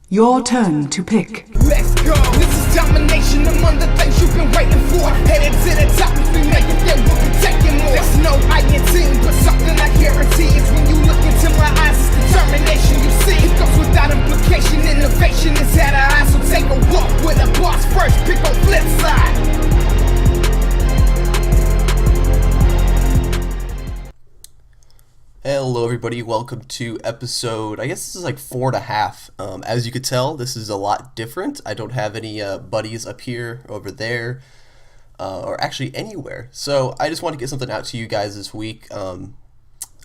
Your turn to pick. Let's go. This is domination among the things you've been waiting for. Headed to the top if we make it, then we'll be taking more. There's no guarantee, but something I guarantee is when you look into my eyes, it's determination you see. It goes without implication, innovation is at our eyes. So take a walk with a boss first, pick on flip side. Hello everybody, welcome to episode, I guess this is like 4.5. As you could tell, this is a lot different. I don't have any buddies up here, over there, or actually anywhere. So I just want to get something out to you guys this week. I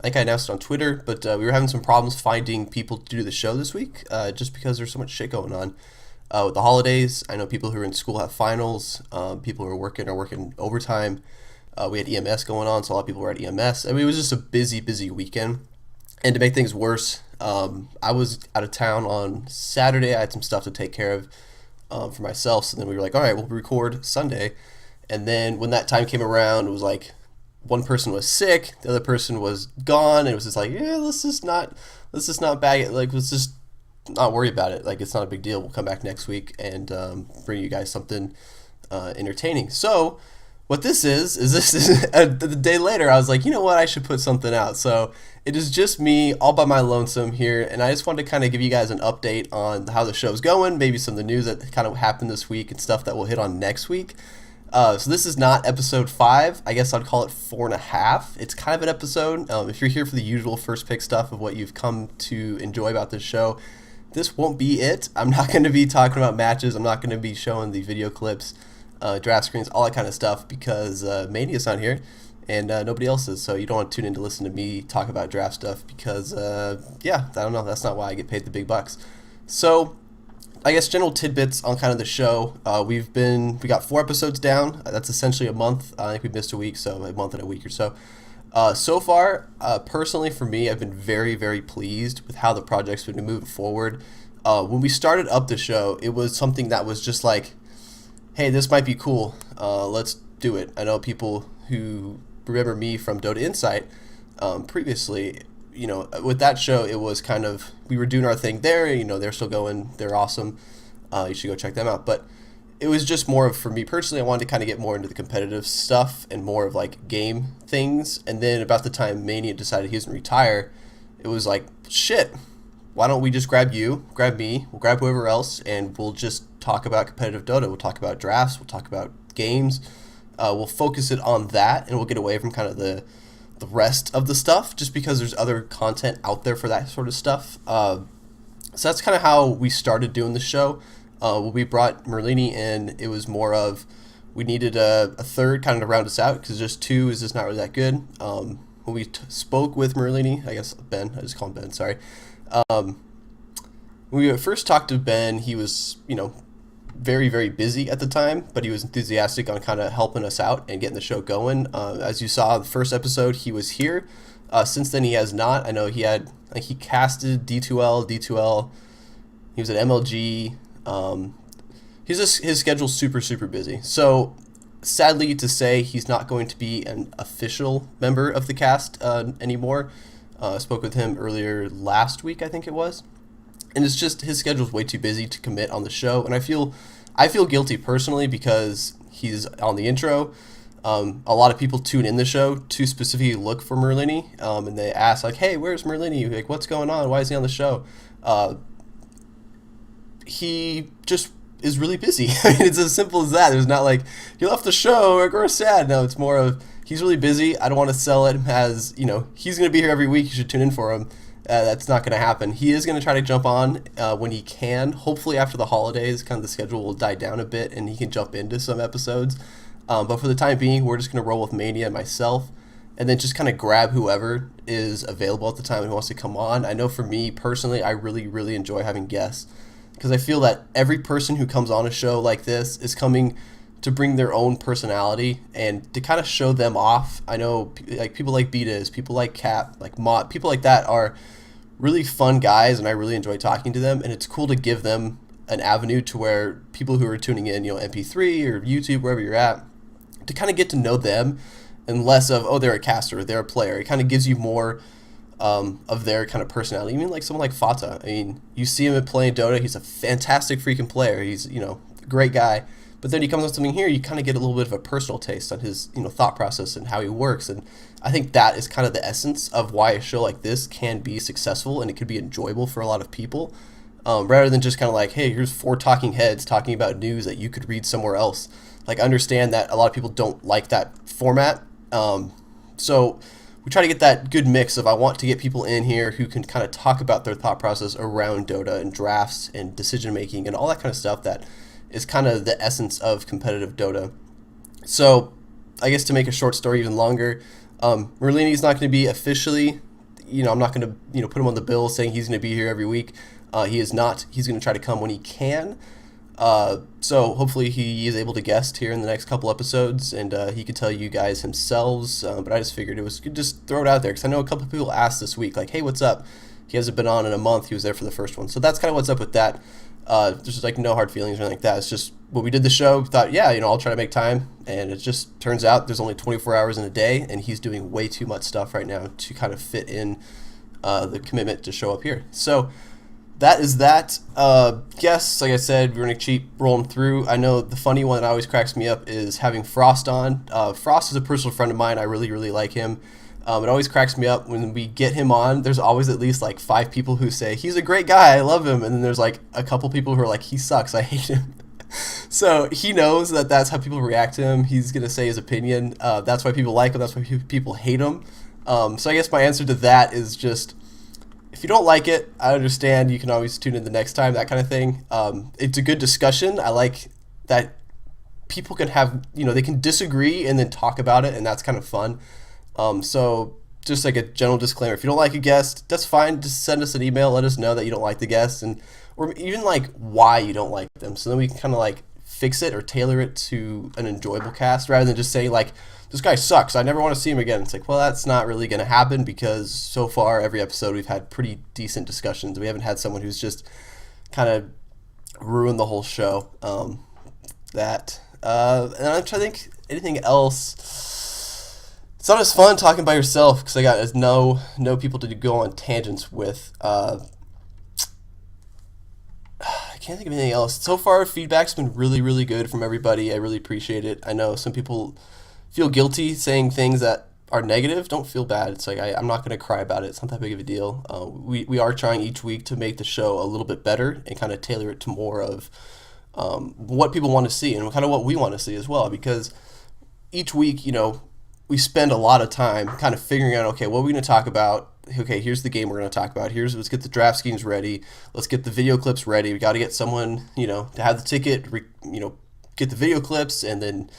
think I announced it on Twitter, but we were having some problems finding people to do the show this week, just because there's so much shit going on. With the holidays, I know people who are in school have finals, people who are working overtime. We had EMS going on, so a lot of people were at EMS. I mean, it was just a busy weekend. And to make things worse, I was out of town on Saturday. I had some stuff to take care of for myself. So then we were like, all right, we'll record Sunday. And then when that time came around, it was like one person was sick, the other person was gone, and it was just like, yeah, let's just not bag it. Like, let's just not worry about it. Like, it's not a big deal. We'll come back next week and bring you guys something entertaining. So what this is the day later, I was like, you know what, I should put something out. So it is just me all by my lonesome here, and I just wanted to kind of give you guys an update on how the show's going, maybe some of the news that kind of happened this week and stuff that we'll hit on next week. So this is not episode 5. I guess I'd call it 4.5. It's kind of an episode. If you're here for the usual first pick stuff of what you've come to enjoy about this show, this won't be it. I'm not going to be talking about matches. I'm not going to be showing the video clips, draft screens, all that kind of stuff, because Mania's not here and nobody else is, so you don't want to tune in to listen to me talk about draft stuff because yeah, I don't know, that's not why I get paid the big bucks. So I guess general tidbits on kind of the show. We got 4 episodes down. That's essentially a month. I think we missed a week, so a month and a week or so. So far, personally for me, I've been very pleased with how the project's been moving forward. When we started up the show, it was something that was just like, hey, this might be cool, let's do it. I know people who remember me from Dota Insight previously, you know, with that show, it was kind of, we were doing our thing there, you know, they're still going, they're awesome, you should go check them out. But it was just more of, for me personally, I wanted to kind of get more into the competitive stuff and more of like game things. And then about the time Mania decided he was going to retire, it was like, shit, why don't we just grab you, grab me, we'll grab whoever else, and we'll just talk about competitive Dota. We'll talk about drafts, we'll talk about games, we'll focus it on that, and we'll get away from kind of the rest of the stuff, just because there's other content out there for that sort of stuff. So that's kind of how we started doing the show. When we brought Merlini in, it was more of, we needed a third kind of to round us out, because just 2 is just not really that good. When we spoke with Merlini, I guess Ben, I just call him Ben, sorry. When we first talked to Ben, he was, you know, very busy at the time, but he was enthusiastic on kind of helping us out and getting the show going. As you saw the first episode, he was here. Since then, he has not. I know he casted D2L. He was at MLG. His schedule's super busy. So sadly to say, he's not going to be an official member of the cast anymore. I spoke with him earlier last week, I think it was. And it's just, his schedule's way too busy to commit on the show. And I feel guilty personally because he's on the intro. A lot of people tune in the show to specifically look for Merlini. And they ask like, hey, where's Merlini? Like, what's going on? Why is he on the show? He just is really busy. I mean, it's as simple as that. There's not like, he left the show, or we're sad. No, it's more of, he's really busy. I don't want to sell it as, you know, he's going to be here every week, you should tune in for him. That's not going to happen. He is going to try to jump on when he can. Hopefully after the holidays, kind of the schedule will die down a bit and he can jump into some episodes. But for the time being, we're just going to roll with Mania and myself, and then just kind of grab whoever is available at the time who wants to come on. I know for me personally, I really enjoy having guests, because I feel that every person who comes on a show like this is coming to bring their own personality and to kind of show them off. I know like people like Betas, people like Cap, like Mott, people like that are really fun guys, and I really enjoy talking to them, and it's cool to give them an avenue to where people who are tuning in, you know, MP3 or YouTube, wherever you're at, to kind of get to know them, and less of, oh, they're a caster, they're a player. It kind of gives you more of their kind of personality. Even like someone like Fata. I mean, you see him playing Dota. He's a fantastic freaking player. He's, a great guy. But then he comes with something here, you kind of get a little bit of a personal taste on his, thought process and how he works. And I think that is kind of the essence of why a show like this can be successful and it could be enjoyable for a lot of people, rather than just kind of like, hey, here's 4 talking heads talking about news that you could read somewhere else. Like, understand that a lot of people don't like that format. So we try to get that good mix of, I want to get people in here who can kind of talk about their thought process around Dota and drafts and decision making and all that kind of stuff that is kind of the essence of competitive Dota. So I guess to make a short story even longer, Merlini's not going to be officially, I'm not going to, put him on the bill saying he's going to be here every week. He is not. He's going to try to come when he can. So hopefully he is able to guest here in the next couple episodes, and he could tell you guys himself. But I just figured it was good just throw it out there, because I know a couple of people asked this week, like, hey, what's up? He hasn't been on in a month. He was there for the first one. So that's kind of what's up with that. There's just like no hard feelings or anything like that. It's just when we did the show, we thought, yeah, I'll try to make time. And it just turns out there's only 24 hours in a day, and he's doing way too much stuff right now to kind of fit in the commitment to show up here. So that is that. Guests, like I said, we're going to keep rolling through. I know the funny one that always cracks me up is having Frost on. Frost is a personal friend of mine. I really, really like him. It always cracks me up when we get him on. There's always at least like 5 people who say, he's a great guy, I love him. And then there's like a couple people who are like, he sucks, I hate him. So he knows that that's how people react to him. He's going to say his opinion. That's why people like him. That's why people hate him. So I guess my answer to that is just, if you don't like it, I understand. You can always tune in the next time, that kind of thing. It's a good discussion. I like that people can have, they can disagree and then talk about it, and that's kind of fun. So just like a general disclaimer, if you don't like a guest, that's fine. Just send us an email. Let us know that you don't like the guest, or even like why you don't like them. So then we can kind of like fix it or tailor it to an enjoyable cast, rather than just say like, this guy sucks, I never want to see him again. It's like, well, that's not really going to happen, because so far every episode we've had pretty decent discussions. We haven't had someone who's just kind of ruined the whole show. And I'm trying to think anything else. It's not as fun talking by yourself, because I got no people to go on tangents with. I can't think of anything else. So far, feedback's been really, really good from everybody. I really appreciate it. I know some people feel guilty saying things that are negative. Don't feel bad. It's like, I'm not going to cry about it. It's not that big of a deal. We are trying each week to make the show a little bit better and kind of tailor it to more of what people want to see and kind of what we want to see as well, because each week, we spend a lot of time kind of figuring out, okay, what are we going to talk about? Okay, here's the game we're going to talk about. Let's get the draft schemes ready. Let's get the video clips ready. We got to get someone, to have the ticket, get the video clips, and then,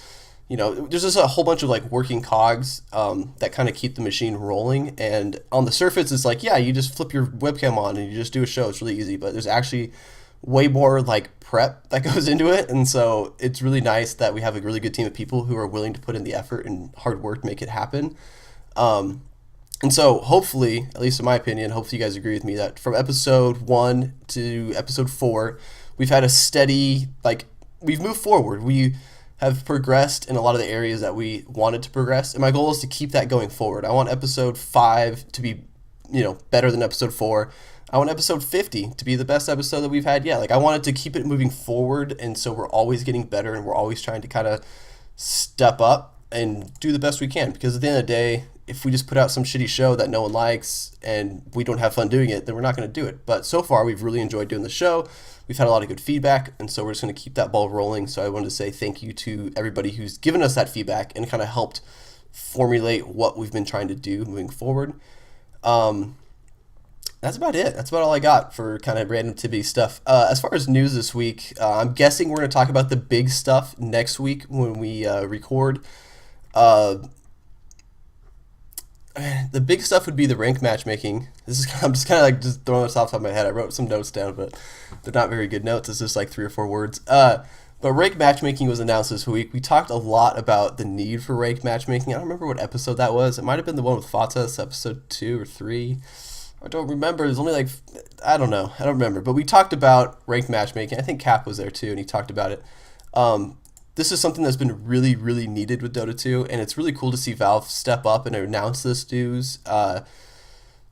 there's just a whole bunch of like working cogs that kind of keep the machine rolling. And on the surface, it's like, yeah, you just flip your webcam on and you just do a show. It's really easy, but there's actually way more like prep that goes into it. And so it's really nice that we have a really good team of people who are willing to put in the effort and hard work to make it happen. And so hopefully, at least in my opinion, hopefully you guys agree with me that from episode 1 to episode 4, we've had a steady, we've moved forward. We have progressed in a lot of the areas that we wanted to progress. And my goal is to keep that going forward. I want episode 5 to be, better than episode 4. I want episode 50 to be the best episode that we've had yet. I wanted to keep it moving forward, and so we're always getting better, and we're always trying to kind of step up and do the best we can, because at the end of the day, if we just put out some shitty show that no one likes and we don't have fun doing it, then we're not going to do it. But so far, we've really enjoyed doing the show. We've had a lot of good feedback, and so we're just going to keep that ball rolling. So I wanted to say thank you to everybody who's given us that feedback and kind of helped formulate what we've been trying to do moving forward. That's about it. That's about all I got for kind of random tidbit stuff. As far as news this week, I'm guessing we're going to talk about the big stuff next week when we record. The big stuff would be the rank matchmaking. I'm just kind of just throwing this off the top of my head. I wrote some notes down, but they're not very good notes. It's just 3 or 4 words. But rank matchmaking was announced this week. We talked a lot about the need for rank matchmaking. I don't remember what episode that was. It might have been the one with Fatas, episode 2 or 3. I don't remember. There's only I don't know. I don't remember. But we talked about ranked matchmaking. I think Cap was there too, and he talked about it. This is something that's been really, really needed with Dota 2, and it's really cool to see Valve step up and announce this news.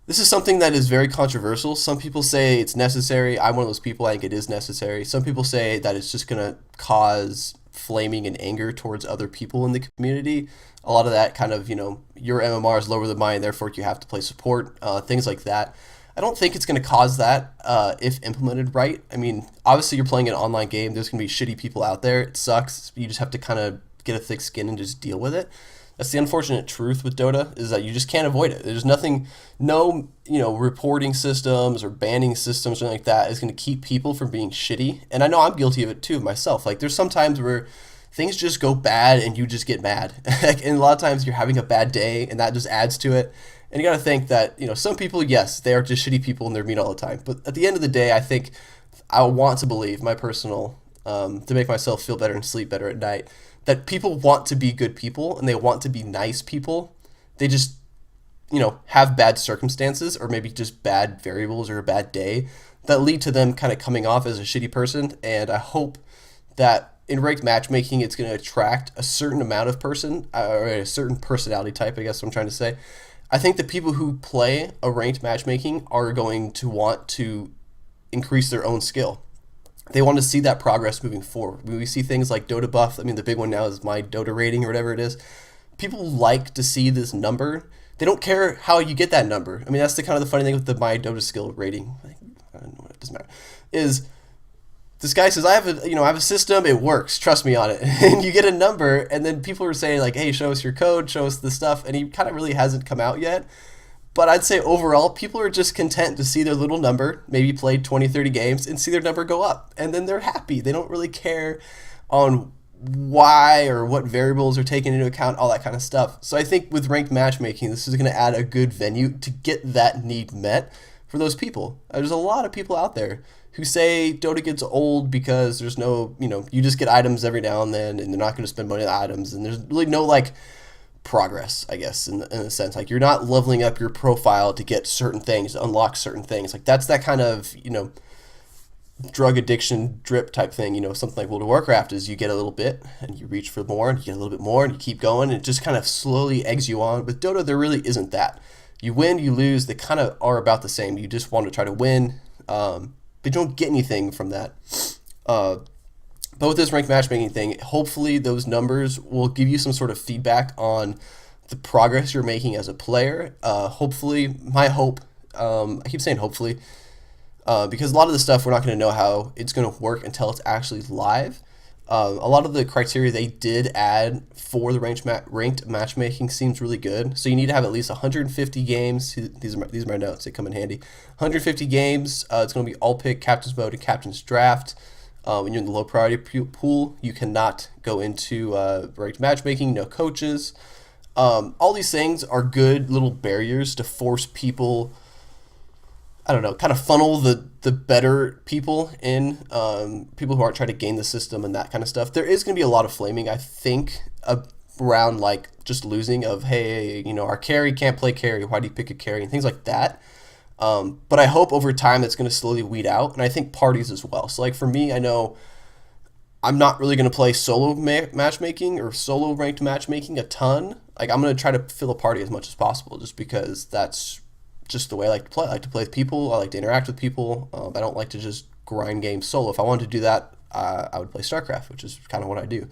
This is something that is very controversial. Some people say it's necessary. I'm one of those people. I think it is necessary. Some people say that it's just going to cause flaming and anger towards other people in the community. A lot of that kind of, your MMR is lower than mine, therefore you have to play support, things like that. I don't think it's going to cause that if implemented right. I mean, obviously you're playing an online game. There's going to be shitty people out there. It sucks. You just have to kind of get a thick skin and just deal with it. That's the unfortunate truth with Dota, is that you just can't avoid it. There's nothing, no, reporting systems or banning systems or anything like that is going to keep people from being shitty. And I know I'm guilty of it too myself. Like, there's some times where things just go bad and you just get mad. And a lot of times you're having a bad day and that just adds to it. And you got to think that, some people, yes, they are just shitty people and they're mean all the time. But at the end of the day, I think I want to believe, my personal, to make myself feel better and sleep better at night, that people want to be good people and they want to be nice people. They just, have bad circumstances or maybe just bad variables or a bad day that lead to them kind of coming off as a shitty person. And I hope that in ranked matchmaking, it's going to attract a certain amount of person, or a certain personality type, I guess what I'm trying to say. I think the people who play a ranked matchmaking are going to want to increase their own skill. They want to see that progress moving forward. When we see things like Dota buff, I mean, the big one now is my Dota rating or whatever it is. People like to see this number. They don't care how you get that number. I mean, that's the kind of the funny thing with the my Dota skill rating. I don't know, it doesn't matter. Is this guy says, I have a system, it works, trust me on it. And you get a number, and then people are saying like, hey, show us your code, show us the stuff, and he kind of really hasn't come out yet. But I'd say overall, people are just content to see their little number, maybe play 20, 30 games, and see their number go up. And then they're happy. They don't really care on why or what variables are taken into account, all that kind of stuff. So I think with ranked matchmaking, this is going to add a good venue to get that need met for those people. There's a lot of people out there who say Dota gets old because there's no, you just get items every now and then, and they're not going to spend money on items, and there's really no, progress, I guess, in a sense. Like, you're not leveling up your profile to get certain things, to unlock certain things. Like, that's that kind of, drug addiction drip type thing. Something like World of Warcraft is you get a little bit and you reach for more and you get a little bit more and you keep going, and it just kind of slowly eggs you on. With Dota, there really isn't that. You win, you lose, they kind of are about the same. You just want to try to win, but you don't get anything from that. But with this ranked matchmaking thing, hopefully those numbers will give you some sort of feedback on the progress you're making as a player. Hopefully, my hope, I keep saying hopefully, because a lot of the stuff we're not going to know how it's going to work until it's actually live. A lot of the criteria they did add for the ranked matchmaking seems really good. So you need to have at least 150 games. These are my notes. They come in handy. 150 games. It's going to be all pick, captain's mode, and captain's draft. When you're in the low priority pool, you cannot go into ranked matchmaking, no coaches. All these things are good little barriers to force people, I don't know, kind of funnel the better people in, people who aren't trying to game the system and that kind of stuff. There is going to be a lot of flaming, I think, around just losing of, hey, our carry can't play carry, why do you pick a carry, and things like that. But I hope over time that's going to slowly weed out, and I think parties as well. So for me, I know I'm not really going to play solo matchmaking or solo ranked matchmaking a ton. I'm going to try to fill a party as much as possible, just because that's just the way I like to play. I like to play with people. I like to interact with people. I don't like to just grind games solo. If I wanted to do that, I would play StarCraft, which is kind of what I do.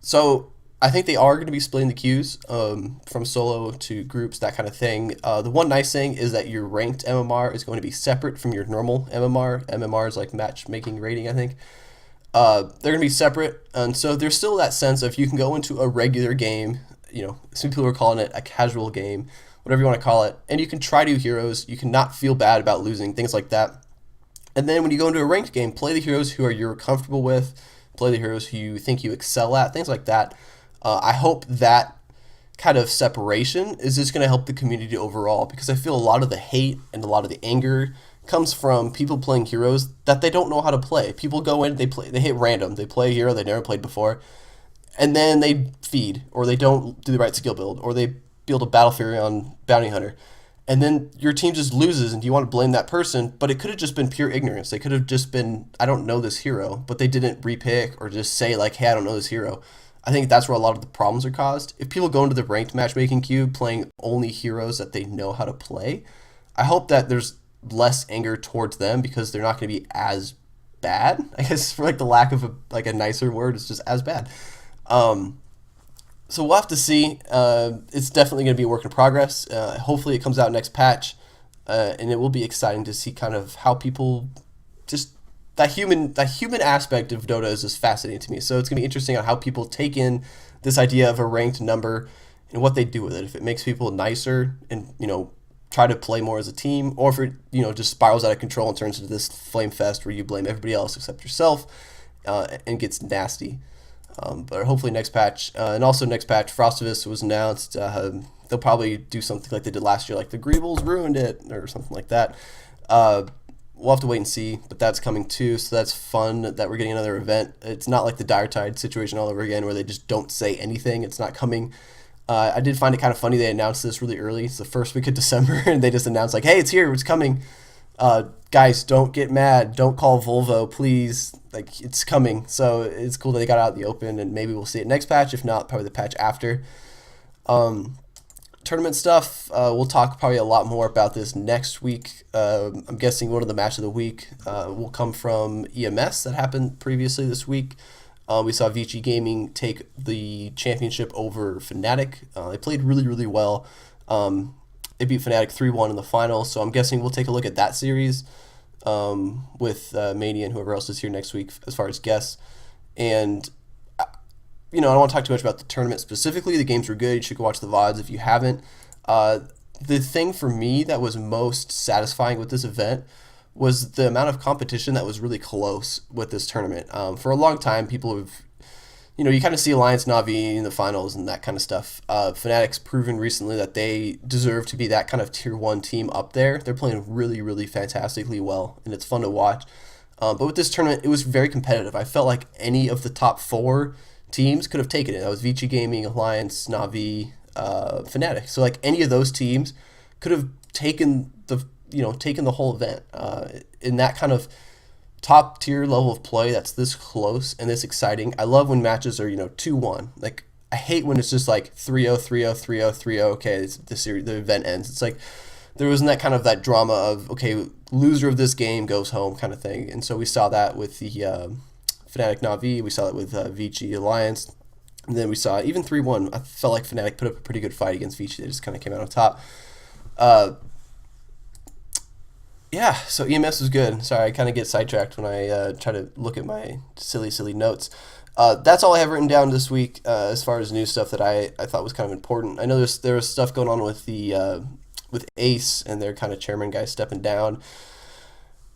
So I think they are going to be splitting the queues from solo to groups, that kind of thing. The one nice thing is that your ranked MMR is going to be separate from your normal MMR. MMR is like matchmaking rating, I think. They're going to be separate, and so there's still that sense of you can go into a regular game, some people are calling it a casual game, whatever you want to call it, and you can try new heroes, you cannot feel bad about losing, things like that. And then when you go into a ranked game, play the heroes who you're comfortable with, play the heroes who you think you excel at, things like that. I hope that kind of separation is just going to help the community overall, because I feel a lot of the hate and a lot of the anger comes from people playing heroes that they don't know how to play. People go in, they hit random, they play a hero they never played before, and then they feed, or they don't do the right skill build, or they build a Battle Fury on Bounty Hunter, and then your team just loses, and you want to blame that person, but it could have just been pure ignorance. They could have just been, I don't know this hero, but they didn't repick or just say hey, I don't know this hero. I think that's where a lot of the problems are caused. If people go into the ranked matchmaking queue playing only heroes that they know how to play, I hope that there's less anger towards them because they're not going to be as bad. I guess for like the lack of a nicer word, it's just as bad. So we'll have to see. It's definitely going to be a work in progress. Hopefully it comes out next patch, and it will be exciting to see kind of how people just that human aspect of Dota is just fascinating to me. So it's going to be interesting on how people take in this idea of a ranked number and what they do with it. If it makes people nicer and try to play more as a team, or if it just spirals out of control and turns into this flame fest where you blame everybody else except yourself, and gets nasty. But hopefully next patch, and also next patch, Frostivus was announced. They'll probably do something like they did last year, like the Greebles ruined it, or something like that. We'll have to wait and see, but that's coming too, so that's fun that we're getting another event. It's not like the Dire Tide situation all over again, where they just don't say anything. It's not coming. I did find it kind of funny they announced this really early. It's the first week of December, and they just announced, like, hey, it's here, it's coming. Guys, don't get mad. Don't call Volvo, please. Like, it's coming. So it's cool that they got out in the open, and maybe we'll see it next patch. If not, probably the patch after. Tournament stuff, we'll talk probably a lot more about this next week. I'm guessing one of the match of the week will come from EMS that happened previously this week. We saw Vici Gaming take the championship over Fnatic. They played really, really well. They beat Fnatic 3-1 in the final, so I'm guessing we'll take a look at that series with Mania and whoever else is here next week as far as guests. And I don't want to talk too much about the tournament specifically. The games were good. You should go watch the VODs if you haven't. The thing for me that was most satisfying with this event was the amount of competition that was really close with this tournament. For a long time, people have, you kind of see Alliance Na'Vi in the finals and that kind of stuff. Fnatic's proven recently that they deserve to be that kind of tier 1 team up there. They're playing really, really fantastically well, and it's fun to watch. But with this tournament, it was very competitive. I felt like any of the top 4 teams could have taken it. That was Vici Gaming, Alliance, Na'Vi, Fnatic. So like any of those teams could have taken the whole event. In that kind of top tier level of play that's this close and this exciting. I love when matches are 2-1. Like I hate when it's just like 3-0, 3-0, 3-0, 3-0. Okay, the event ends. It's like there wasn't that drama of okay, loser of this game goes home kind of thing. And so we saw that with the Fnatic Na'Vi, we saw it with Vici Alliance, and then we saw even 3-1. I felt like Fnatic put up a pretty good fight against Vici. They just kind of came out on top. So EMS was good. Sorry, I kind of get sidetracked when I try to look at my silly notes. That's all I have written down this week as far as new stuff that I thought was kind of important. I know there was stuff going on with with Ace and their kind of chairman guy stepping down.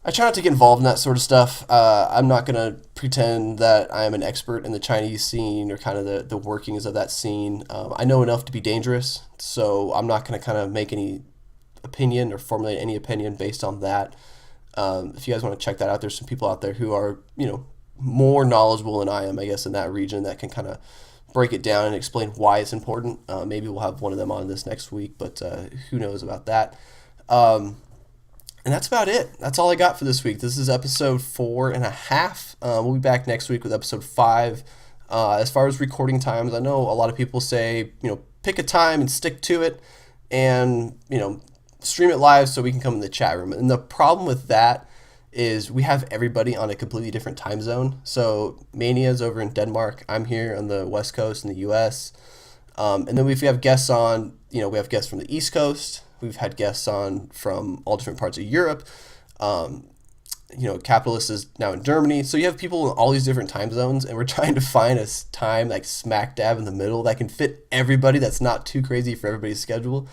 I try not to get involved in that sort of stuff. I'm not going to pretend that I am an expert in the Chinese scene or kind of the workings of that scene. I know enough to be dangerous, so I'm not going to kind of make any opinion or formulate any opinion based on that. If you guys want to check that out, there's some people out there who are, more knowledgeable than I am, I guess, in that region that can kind of break it down and explain why it's important. Maybe we'll have one of them on this next week, but who knows about that. And that's about it. That's all I got for this week. This is episode 4.5. We'll be back next week with episode 5. As far as recording times, I know a lot of people say, pick a time and stick to it and, stream it live so we can come in the chat room. And the problem with that is we have everybody on a completely different time zone. So Mania's over in Denmark. I'm here on the West Coast in the U.S. And then if we have guests on, we have guests from the East Coast. We've had guests on from all different parts of Europe. Capitalist is now in Germany. So you have people in all these different time zones, and we're trying to find a time like smack dab in the middle that can fit everybody that's not too crazy for everybody's schedule.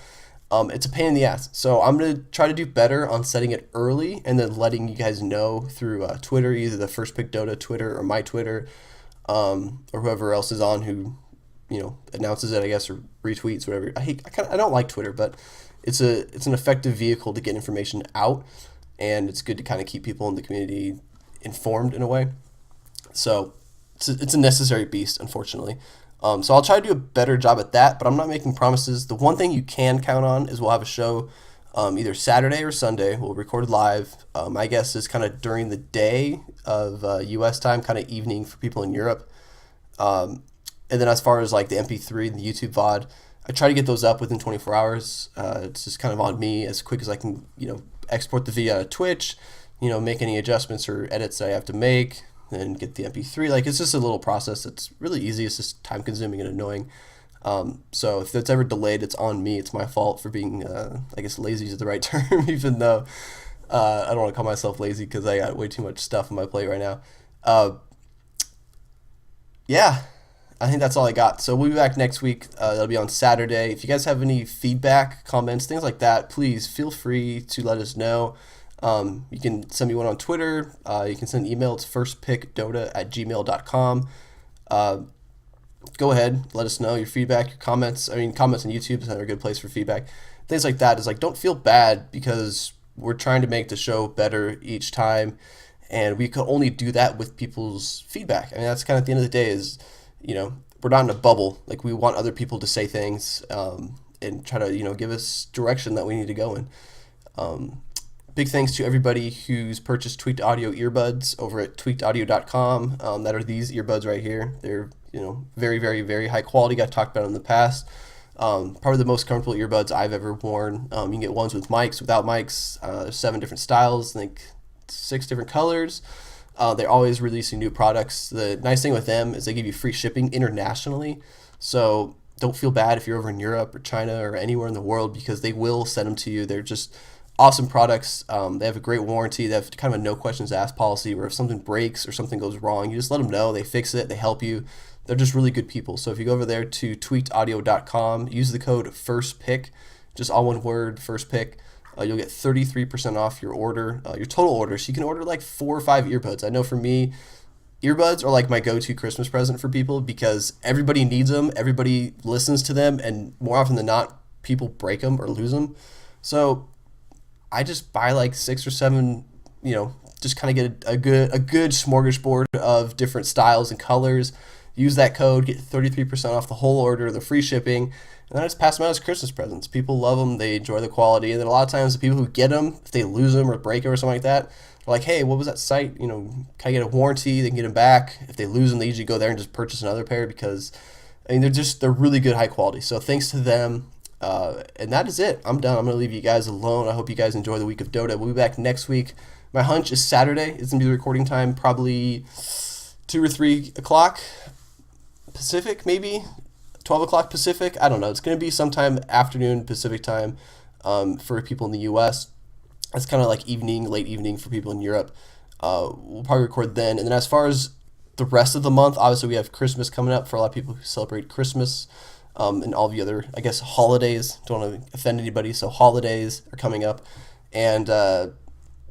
It's a pain in the ass. So I'm going to try to do better on setting it early and then letting you guys know through Twitter, either the First Pick Dota Twitter or my Twitter, or whoever else is on who, announces it, I guess, or retweets, whatever. I don't like Twitter, but it's an effective vehicle to get information out, and it's good to kind of keep people in the community informed in a way. So it's a necessary beast, unfortunately. So I'll try to do a better job at that, but I'm not making promises. The one thing you can count on is we'll have a show either Saturday or Sunday. We'll record live. My guess is kind of during the day of U.S. time, kind of evening for people in Europe. And then as far as like the MP3 and the YouTube VOD, I try to get those up within 24 hours. It's just kind of on me as quick as I can, export the via Twitch, make any adjustments or edits that I have to make, and get the MP3. Like, it's just a little process. It's really easy. It's just time consuming and annoying. So if it's ever delayed, it's on me. It's my fault for being, I guess lazy is the right term, even though I don't want to call myself lazy because I got way too much stuff on my plate right now. Yeah, I think that's all I got. So we'll be back next week. That'll be on Saturday. If you guys have any feedback, comments, things like that, please feel free to let us know. You can send me one on Twitter. You can send an email. It's firstpickdota@gmail.com. Go ahead, let us know your feedback, your comments. Comments on YouTube is another good place for feedback. Things like that is like, don't feel bad because we're trying to make the show better each time, and we could only do that with people's feedback. That's kind of at the end of the day is, we're not in a bubble. Like, we want other people to say things and try to, give us direction that we need to go in. Big thanks to everybody who's purchased Tweaked Audio earbuds over at tweakedaudio.com. That are these earbuds right here. They're, very, very, very high quality. I've talked about them in the past. Probably the most comfortable earbuds I've ever worn. You can get ones with mics, without mics. There's 7 different styles, I think 6 different colors. They're always releasing new products. The nice thing with them is they give you free shipping internationally. So don't feel bad if you're over in Europe or China or anywhere in the world, because they will send them to you. They're just awesome products. They have a great warranty. They have kind of a no questions asked policy where if something breaks or something goes wrong, you just let them know. They fix it. They help you. They're just really good people. So if you go over there to tweakedaudio.com, use the code FIRSTPICK, just all one word, FIRSTPICK. You'll get 33% off your order, your total order. So you can order like 4 or 5 earbuds. I know for me, earbuds are like my go-to Christmas present for people because everybody needs them. Everybody listens to them. And more often than not, people break them or lose them. So I just buy like 6 or 7, just kind of get a good smorgasbord of different styles and colors. Use that code, get 33% off the whole order, the free shipping, and then I just pass them out as Christmas presents. People love them, they enjoy the quality, and then a lot of times the people who get them, if they lose them or break them or something like that, they're like, hey, what was that site? Can I get a warranty? They can get them back. If they lose them, they usually go there and just purchase another pair because, they're really good, high quality. So thanks to them, and that is it. I'm done. I'm going to leave you guys alone. I hope you guys enjoy the week of Dota. We'll be back next week. My hunch is Saturday. It's going to be the recording time, probably 2 or 3 o'clock. Pacific, maybe 12 o'clock Pacific. I don't know. It's going to be sometime afternoon Pacific time for people in the U.S. It's kind of like late evening for people in Europe. We'll probably record then. And then as far as the rest of the month, obviously we have Christmas coming up for a lot of people who celebrate Christmas and all the other, I guess, holidays. Don't want to offend anybody, so holidays are coming up. And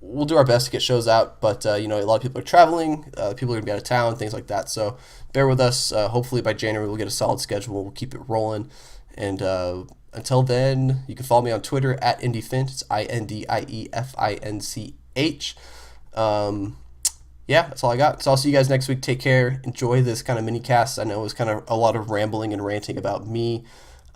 we'll do our best to get shows out, but a lot of people are traveling, people are going to be out of town, things like that, so bear with us. Hopefully by January we'll get a solid schedule, we'll keep it rolling, and until then, you can follow me on Twitter at IndieFinch. It's INDIEFINCH. That's all I got, so I'll see you guys next week. Take care, enjoy this kind of mini cast. I know it was kind of a lot of rambling and ranting about me.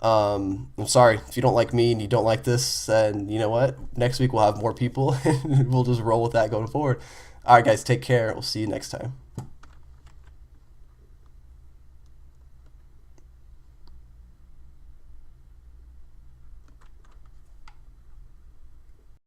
I'm sorry if you don't like me and you don't like this, then you know what? Next week we'll have more people and we'll just roll with that going forward. All right, guys, take care. We'll see you next time.